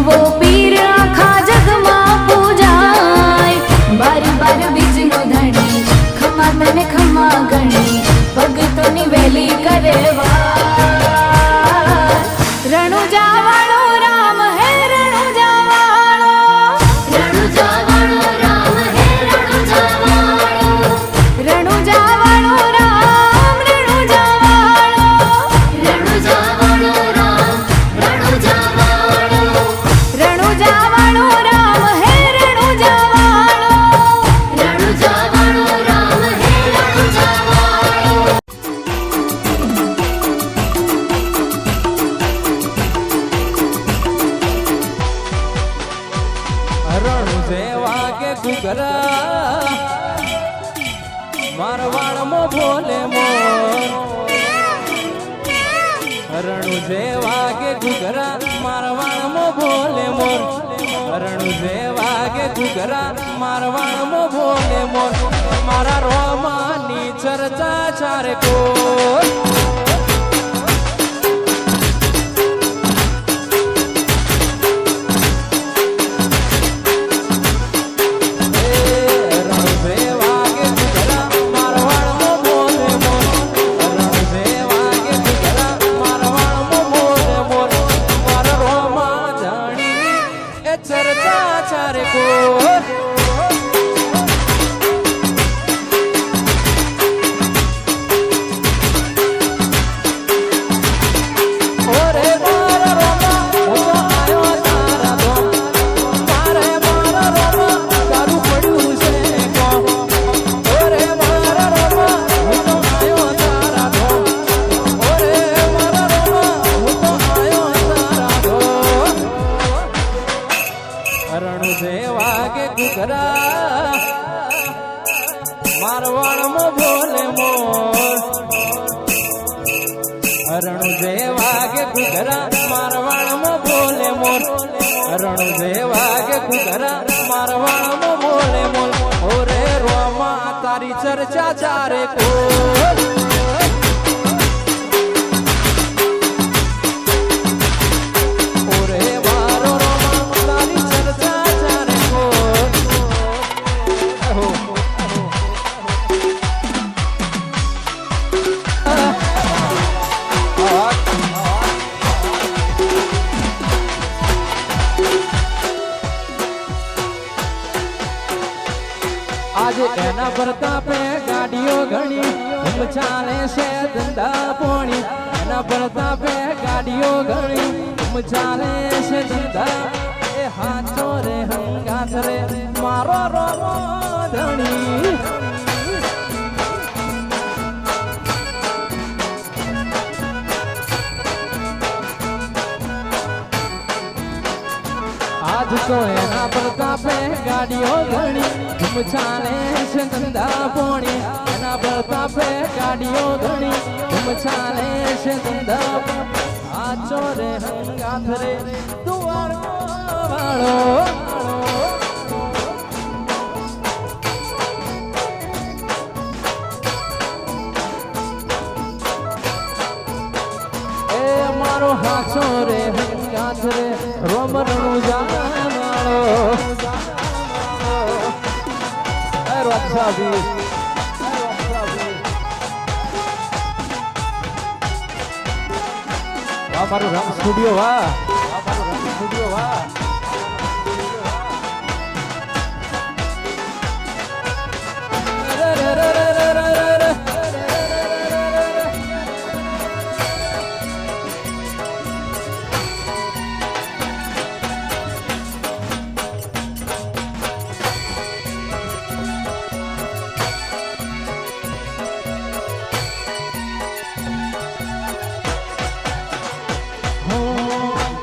એવો પીર આખા જગમાં પૂજાય. બારી બાર બીજનો ધણી ખમા તને ખમા ગણી ભગતોની વેલી કરે વાર. રણુજા વાળો રામ હે રણુજા વાળો, રણુજા વાળો રામ હે રણુજા વાળો, રણુજા વાળો રામ રણુજા વાળો, રણુજા વાળો રામ રણુજા વાળો, રણુજા વાળો રામ હે રણુજા વાળો, રણુજા વાળો રામ હે રણુજા વાળો. રણુ જેવા કે ઘૂઘરા મારવાડમાં બોલે મોર. રણુ જેવા કે ઘૂઘરા મારવાડમાં બોલે મોર. રણુ જેવા કે ઘૂઘરા મારવાડમાં બોલે મોર. મારા રોમાની ચર્ચા ચારે કોર. ચર્ચા ચારે કોર. ઓરે મારા રોમા હું તો આયો તારા ધોમ. મારે મારા રોમા તારું પડ્યું છે કોમ. ઓરે મારા રોમા હું તો આયો તારા ધોમ. ઓરે મારા રોમા હું તો આયો તારા ધોમ. રણુ જેવા કે ઘૂઘરા મારવાડમાં બોલે મોર. રણુ જેવા કે ઘૂઘરા મારવાડમાં બોલે મોર. રણુ જેવા કે ઘૂઘરા મારવાડમાં બોલે મોર. ઓરે રોમા તારી ચર્ચા ચારે કોર. આજે એના પ્રતાપે ગાડીઓ ઘણી ધૂમ ચાલે છે ધંધા પોણી. એના પ્રતાપે ગાડીઓ ઘણી ધૂમ ચાલે છે ધંધા. એ હાથો રે હંગાથ રે મારો રોમો ધણી. આજ તો એના પ્રતાપે ગાડીઓ ઘણી ધૂમ ચાલે છે ધંધા પોણી. એના પ્રતાપે ગાડીઓ ઘણી ધૂમ ચાલે છે ધંધા પોણી. આચો રે હંગાથ રે દુવાળો વાળો. એ મારો હાચો રે હંગાથ રે રોમ રણુજા વાળો. મારું રંગ સ્ટુડિયો વાહ. મારું રંગ સ્ટુડિયો વાહ.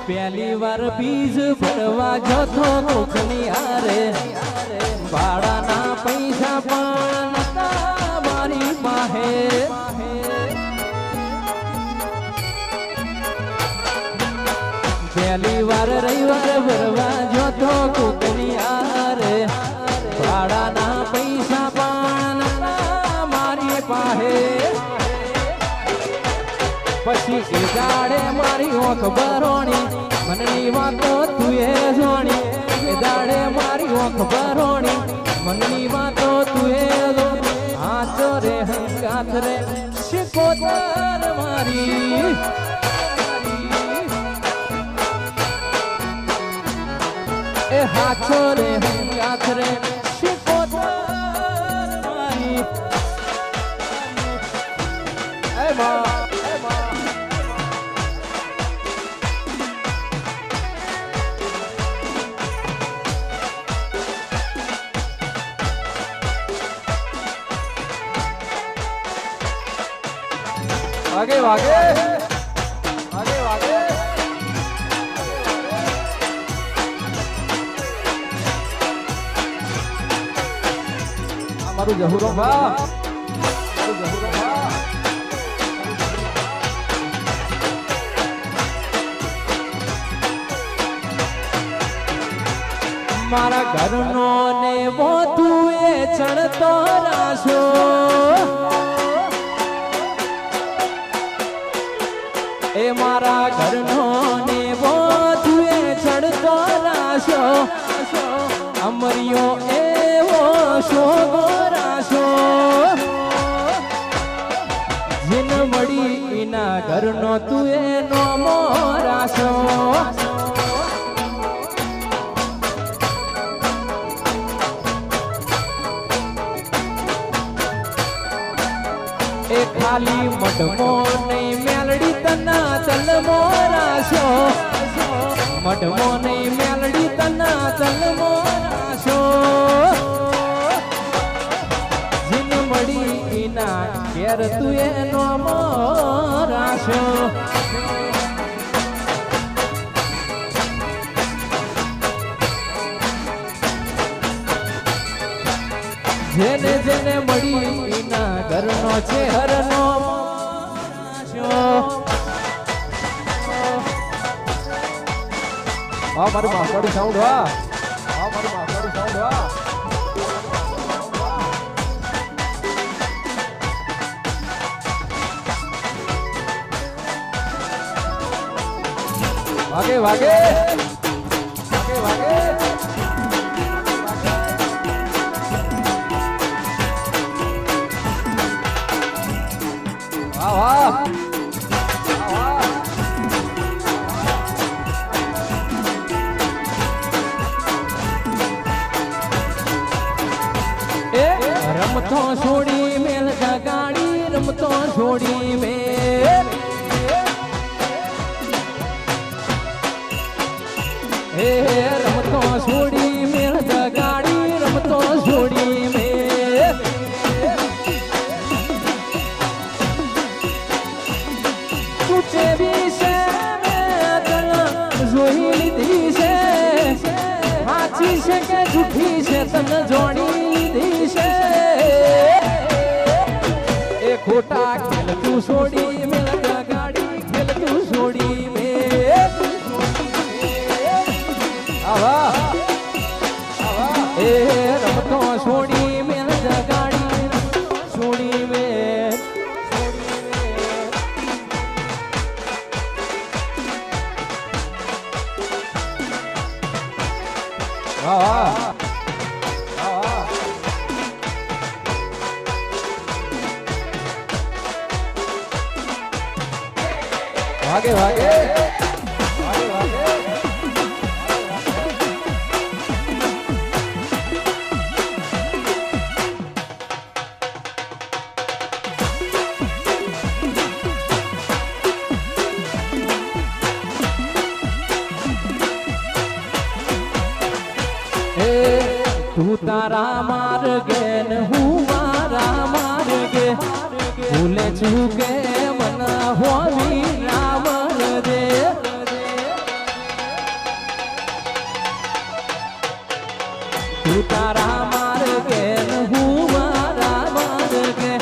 પહેલી વાર બીજ ભરવા જતો કોકની હારે. ભાડાના પૈસા પણ નતા મારી પાસે. પહેલી વાર રવિવાર ભરવા જતો કોકની હારે. ભાડાના પૈસા પણ નતા મારી પાસે. પછી એ દાડે મારી ઓખ ભરોણી મનની વાતો તું એ ભરોણી મનની વાતો તું એ લો હાથ રે હંગાથ રે શિકોતર મારી એ હાથો રે હંગાથ રે શિકોતર મારી એ માં आगे आगे आगे आगे हमारू जहुरो भा मारा घरनो ने वो तू ए चढ़तो राशो ए मारा घरनो ने वो तुए चढ़तो राशो अमरियो एवो शोभो राशो जिन मड़ी इना घरनो तुए नोमो राशो ए खाली मडमो नहीं मेलड़ी तना तलमो राशो मडमो नहीं मेलड़ी तना तलमो राशो जिन मड़ी इना घेर तुए नोमो राशो जेने जेने मड़ी इना घरनो छे हरनो हाँ मारू माफड़ी साउंड वा हाँ मारू माफड़ी साउंड वा वागे वागे वागे वागे वाह वाह रमतो छोड़ी मेल गाड़ी रमतो छोड़ी मेल हे रमतो छोड़ी मेल गाड़ी रमतो छोड़ी मेल तुझे भी से जोई लीधी से हाची से के झूठी से तन जोड़ी लीधी से ए खोटा खेल तू छोड़ी मेल गाड़ी खेल तू छोड़ी मेल आवा आवा ए रमतो छोड़ी मेल गाड़ी छोड़ी मेल भागे भागे भागे भागे तू तारा मार गे न हूँ मारा मार गे भूले चूके मना होवी रावण दे तू तारा मार गे न हूँ मारा मार गे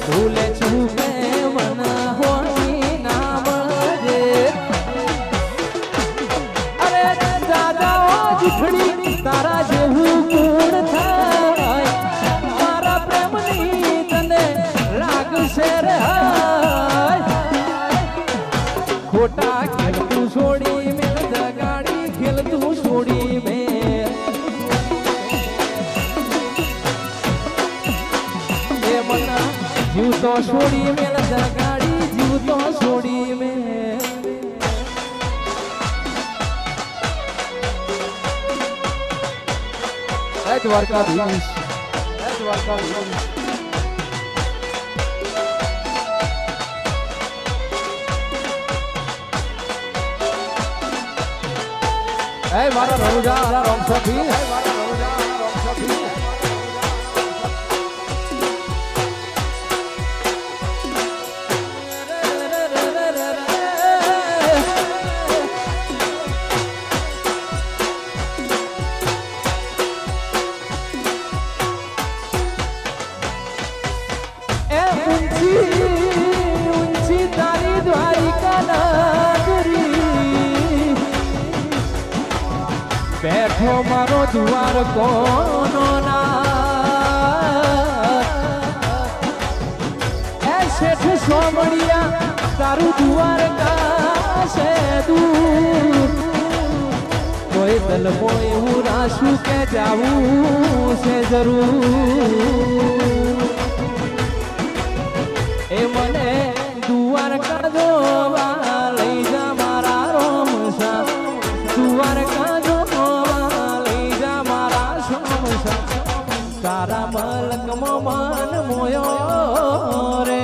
भूले चूके मना होवी रावण दे अरे दादा जुठड़ी तारा जेहू खोटा खेल तू छोड़ी मेल गाड़ी खेल तू छोड़ी में છોડી મેલ જગાડી જીવતો છોડી મેં દ્વારકાધીશ દ્વારકાધીશ હે મારા રણુજા રામસભી હે મારા રણુજા રામસભી એ ઊંચી તારી દ્વારિકા નગરી બેઠો મારો દ્વાર કોનો એ શેઠ સોમણિયા તારું દ્વાર કાશે દૂર કોઈ તલમો એવું રાશું કે જાવું છે જરૂર એ મને દ્વારકા જોવા લઈ જા મારા રોમસા દ્વારકા તારા મલકમાં મન મોયો રે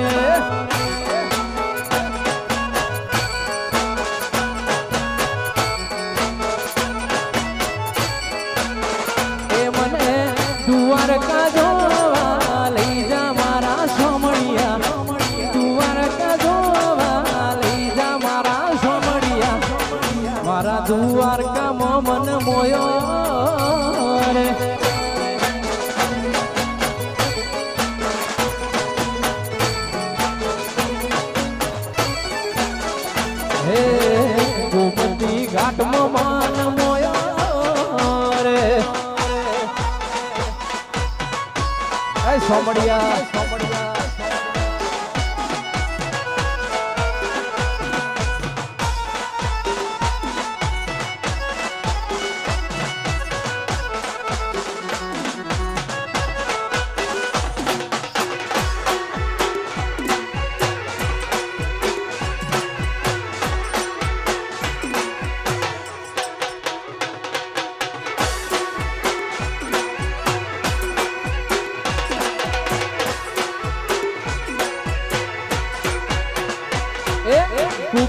એ મને દ્વારકા જોવા લઈ જા મારા સોમણિયા દ્વારકા જોવા લઈ જા મારા સોમણિયા મારા દ્વારકામાં મન મોયો રે ગોમતી ઘાટમાં માન મોયો રે સોમડિયા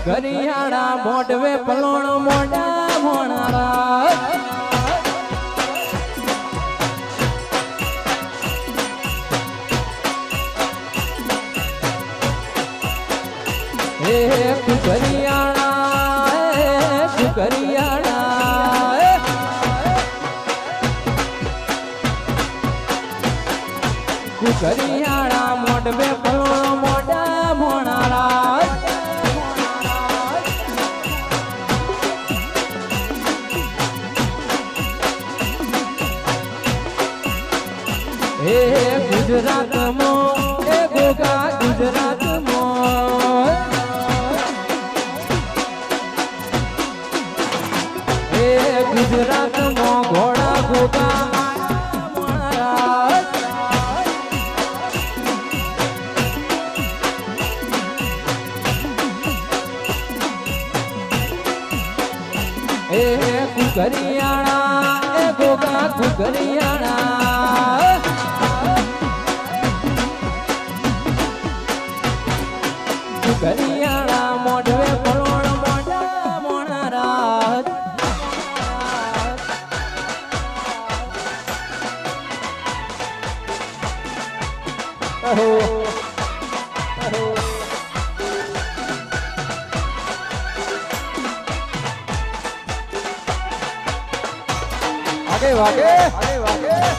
ઘરિયાળા મોઢવે પલોણ મોઢા ભોણારા હે ઘરિયાળા ઘરિયાળા મોઢવે પલોણ મોઢા ભોણારા હે ગુજરાતમાં એ ગોગા ગુજરાતમાં હે ગુજરાતમાં ઘોડા ગોગા એ કુકરિયાણા એ ગોગા કુકરિયાણા કુકરિયાણા મોઢવે પલોણ મોઢા મોણારા आगे वागे आगे वागे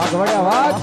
વાઘ વડે વાઘ